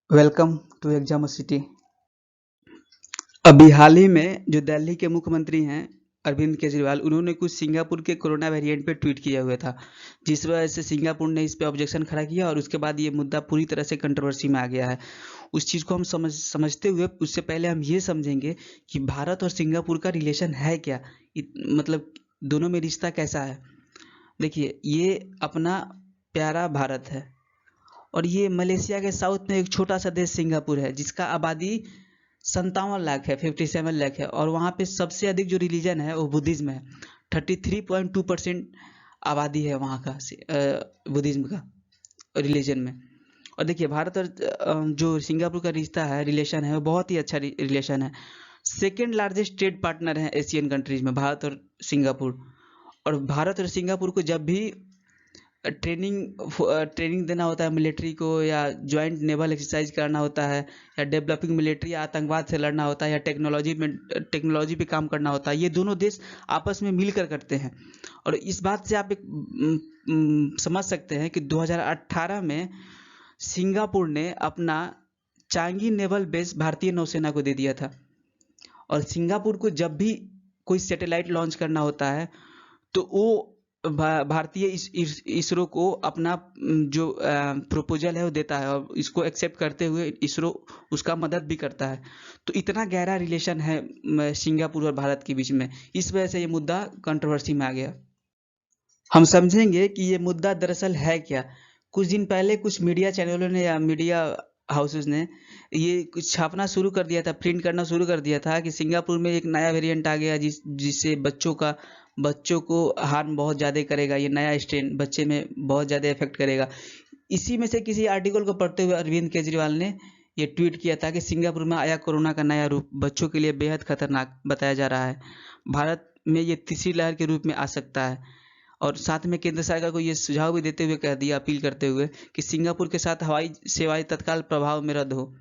Welcome to exam city. अभी हाल ही में जो दिल्ली के मुख्यमंत्री हैं अरविंद केजरीवाल, उन्होंने कुछ सिंगापुर के कोरोना वेरिएंट पे ट्वीट किया हुआ था, जिस वजह से सिंगापुर ने इस पे ऑब्जेक्शन खड़ा किया और उसके बाद ये मुद्दा पूरी तरह से कंट्रोवर्सी में आ गया है। उस चीज़ को हम समझते हुए उससे पहले हम ये समझेंगे कि भारत और सिंगापुर का रिलेशन है क्या। मतलब दोनों में रिश्ता कैसा है। देखिए, ये अपना प्यारा भारत है और ये मलेशिया के साउथ में एक छोटा सा देश सिंगापुर है, जिसका आबादी 57 लाख है, 57 लाख है। और वहाँ पे सबसे अधिक जो रिलीजन है वो बुद्धिज्म है। 33.2% आबादी है वहाँ का बुद्धिज्म का रिलीजन में। और देखिए, भारत और जो सिंगापुर का रिश्ता है, रिलेशन है, वो बहुत ही अच्छा रिलेशन है। सेकेंड लार्जेस्ट ट्रेड पार्टनर है एशियन कंट्रीज में भारत और सिंगापुर। और भारत और सिंगापुर को जब भी ट्रेनिंग देना होता है मिलिट्री को, या जॉइंट नेवल एक्सरसाइज करना होता है, या डेवलपिंग मिलिट्री, या आतंकवाद से लड़ना होता है, या टेक्नोलॉजी पे काम करना होता है, ये दोनों देश आपस में मिलकर करते हैं। और इस बात से आप एक समझ सकते हैं कि 2018 में सिंगापुर ने अपना चांगी नेवल बेस भारतीय नौसेना को दे दिया था। और सिंगापुर को जब भी कोई सैटेलाइट लॉन्च करना होता है तो वो भारतीय इसरो को अपना जो प्रपोजल है वो देता है, और इसको एक्सेप्ट करते हुए इसरो उसका मदद भी करता है। तो इतना गहरा रिलेशन है सिंगापुर और भारत के बीच में। इस वजह से ये मुद्दा कंट्रोवर्सी में आ गया। हम समझेंगे कि ये मुद्दा दरअसल है क्या। कुछ दिन पहले कुछ मीडिया चैनलों ने या मीडिया हाउसेस ने ये कुछ छापना शुरू कर दिया था, प्रिंट करना शुरू कर दिया था कि सिंगापुर में एक नया वेरिएंट आ गया जिससे बच्चों को हार्म बहुत ज़्यादा करेगा। ये नया स्ट्रेन बच्चे में बहुत ज़्यादा इफेक्ट करेगा। इसी में से किसी आर्टिकल को पढ़ते हुए अरविंद केजरीवाल ने ये ट्वीट किया था कि सिंगापुर में आया कोरोना का नया रूप बच्चों के लिए बेहद खतरनाक बताया जा रहा है। भारत में ये तीसरी लहर के रूप में आ सकता है। और साथ में केंद्र सरकार को ये सुझाव भी देते हुए कह दिया, अपील करते हुए, कि सिंगापुर के साथ हवाई सेवाएं तत्काल प्रभाव में रद्द हो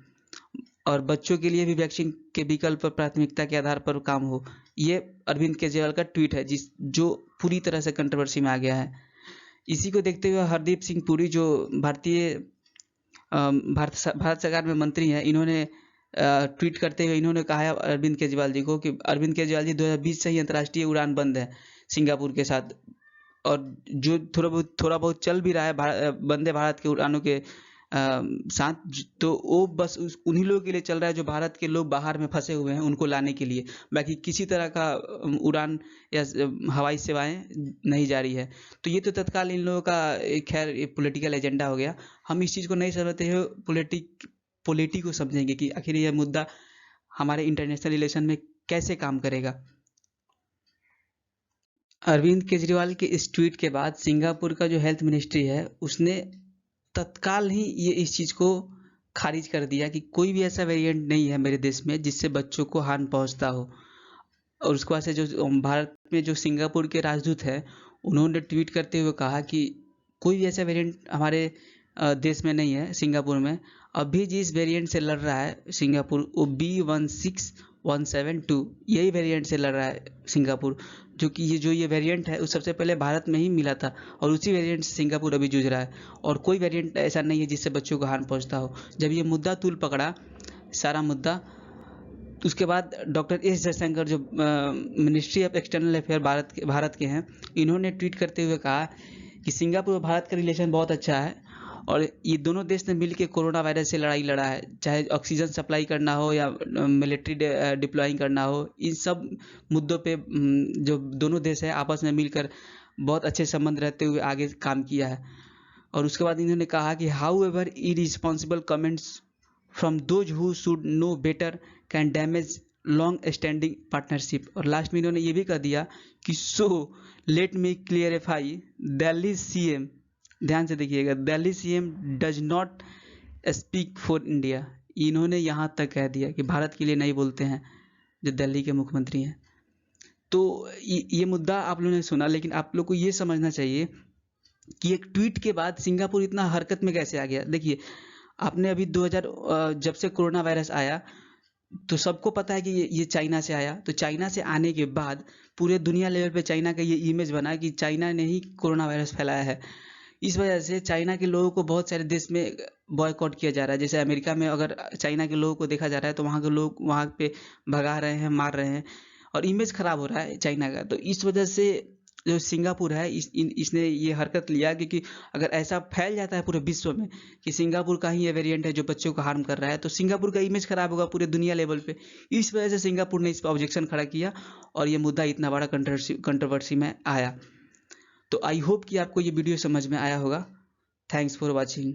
और बच्चों के लिए भी वैक्सीन के विकल्प पर प्राथमिकता के आधार पर काम हो। ये अरविंद केजरीवाल का ट्वीट है जो पूरी तरह से कंट्रोवर्सी में आ गया है। इसी को देखते हुए हरदीप सिंह पुरी, जो भारत सरकार में मंत्री हैं, इन्होंने ट्वीट करते हुए इन्होंने कहा है अरविंद केजरीवाल जी को कि अरविंद केजरीवाल जी, 2020 से ही अंतर्राष्ट्रीय उड़ान बंद है सिंगापुर के साथ। और जो थोड़ा बहुत चल भी रहा है वंदे भारत के उड़ानों के साथ, तो वो बस उन्हीं लोगों के लिए चल रहा है जो भारत के लोग बाहर में फंसे हुए हैं, उनको लाने के लिए। बाकी किसी तरह का उड़ान या हवाई सेवाएं नहीं जारी है। तो ये तो तत्काल इन लोगों का खैर ये पॉलिटिकल एजेंडा हो गया। हम इस चीज़ को नहीं समझते हुए पॉलिटी को समझेंगे कि आखिर यह मुद्दा हमारे इंटरनेशनल रिलेशन में कैसे काम करेगा। अरविंद केजरीवाल के इस ट्वीट के बाद सिंगापुर का जो हेल्थ मिनिस्ट्री है उसने तत्काल ही ये इस चीज़ को खारिज कर दिया कि कोई भी ऐसा वेरिएंट नहीं है मेरे देश में जिससे बच्चों को हार्म पहुंचता हो। और उसके बाद से जो भारत में जो सिंगापुर के राजदूत हैं, उन्होंने ट्वीट करते हुए कहा कि कोई भी ऐसा वेरिएंट हमारे देश में नहीं है सिंगापुर में। अभी जिस वेरिएंट से लड़ रहा है सिंगापुर, वो B16172 यही वेरिएंट से लड़ रहा है सिंगापुर। जो कि ये वेरिएंट है वो सबसे पहले भारत में ही मिला था और उसी वेरिएंट से सिंगापुर अभी जूझ रहा है। और कोई वेरिएंट ऐसा नहीं है जिससे बच्चों को हार्म पहुंचता हो। जब ये मुद्दा तूल पकड़ा, सारा मुद्दा, उसके बाद डॉक्टर एस जयशंकर, जो ministry of external affair Bharat के हैं, इन्होंने ट्वीट करते हुए कहा कि सिंगापुर और भारत का रिलेशन बहुत अच्छा है और ये दोनों देश ने मिलकर कोरोना वायरस से लड़ाई लड़ा है। चाहे ऑक्सीजन सप्लाई करना हो या मिलिट्री डिप्लॉइंग करना हो, इन सब मुद्दों पे जो दोनों देश है आपस में मिलकर बहुत अच्छे संबंध रहते हुए आगे काम किया है। और उसके बाद इन्होंने कहा कि how ever irresponsible comments from those who should know better can damage long standing partnership. और लास्ट में इन्होंने ये भी कह दिया कि so let me clarify, Delhi CM, ध्यान से देखिएगा, Delhi CM does not speak for India. इन्होंने यहाँ तक कह दिया कि भारत के लिए नहीं बोलते हैं जो दिल्ली के मुख्यमंत्री हैं। तो ये मुद्दा आप लोगों ने सुना, लेकिन आप लोग को ये समझना चाहिए कि एक ट्वीट के बाद सिंगापुर इतना हरकत में कैसे आ गया। देखिए, आपने अभी 2000 जब से कोरोना वायरस आया तो सबको पता है कि ये चाइना से आया। तो चाइना से आने के बाद पूरे दुनिया लेवल पे चाइना का ये इमेज बना कि चाइना ने ही कोरोना वायरस फैलाया है। इस वजह से चाइना के लोगों को बहुत सारे देश में बॉयकॉट किया जा रहा है। जैसे अमेरिका में अगर चाइना के लोगों को देखा जा रहा है तो वहाँ के लोग वहाँ पे भगा रहे हैं, मार रहे हैं और इमेज खराब हो रहा है चाइना का। तो इस वजह से जो सिंगापुर है इसने ये हरकत लिया, क्योंकि अगर ऐसा फैल जाता है पूरे विश्व में कि सिंगापुर का ही ये वेरिएंट है जो बच्चों को हार्म कर रहा है, तो सिंगापुर का इमेज खराब होगा पूरे दुनिया लेवल पे। इस वजह से सिंगापुर ने इस पर ऑब्जेक्शन खड़ा किया और ये मुद्दा इतना बड़ा कंट्रोवर्सी में आया। तो आई होप कि आपको ये वीडियो समझ में आया होगा। Thanks for watching.